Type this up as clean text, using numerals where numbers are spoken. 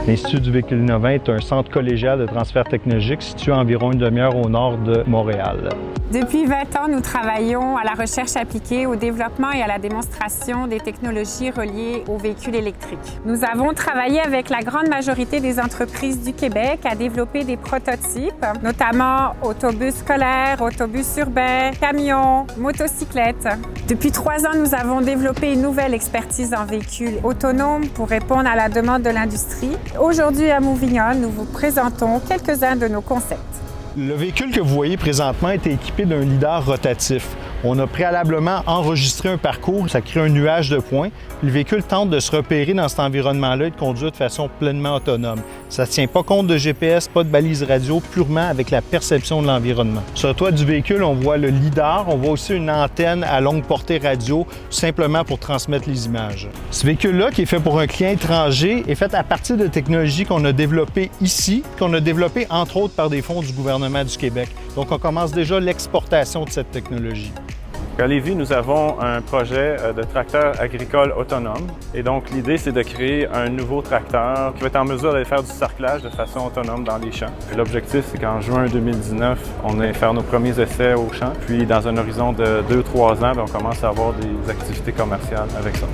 L'Institut du véhicule innovant est un centre collégial de transfert technologique situé à environ une demi-heure au nord de Montréal. Depuis 20 ans, nous travaillons à la recherche appliquée, au développement et à la démonstration des technologies reliées aux véhicules électriques. Nous avons travaillé avec la grande majorité des entreprises du Québec à développer des prototypes, notamment autobus scolaires, autobus urbains, camions, motocyclettes. Depuis 3 ans, nous avons développé une nouvelle expertise en véhicules autonomes pour répondre à la demande de l'industrie. Aujourd'hui, à Moving On, nous vous présentons quelques-uns de nos concepts. Le véhicule que vous voyez présentement est équipé d'un lidar rotatif. On a préalablement enregistré un parcours, ça crée un nuage de points. Le véhicule tente de se repérer dans cet environnement-là et de conduire de façon pleinement autonome. Ça ne tient pas compte de GPS, pas de balise radio, purement avec la perception de l'environnement. Sur le toit du véhicule, on voit le lidar, on voit aussi une antenne à longue portée radio, simplement pour transmettre les images. Ce véhicule-là, qui est fait pour un client étranger, est fait à partir de technologies qu'on a développées ici, qu'on a développées entre autres par des fonds du gouvernement du Québec. Donc, on commence déjà l'exportation de cette technologie. À Lévis, nous avons un projet de tracteur agricole autonome. Et donc, l'idée, c'est de créer un nouveau tracteur qui va être en mesure d'aller faire du sarclage de façon autonome dans les champs. L'objectif, c'est qu'en juin 2019, on ait faire nos premiers essais au champ. Puis, dans un horizon de 2-3 ans, on commence à avoir des activités commerciales avec ça.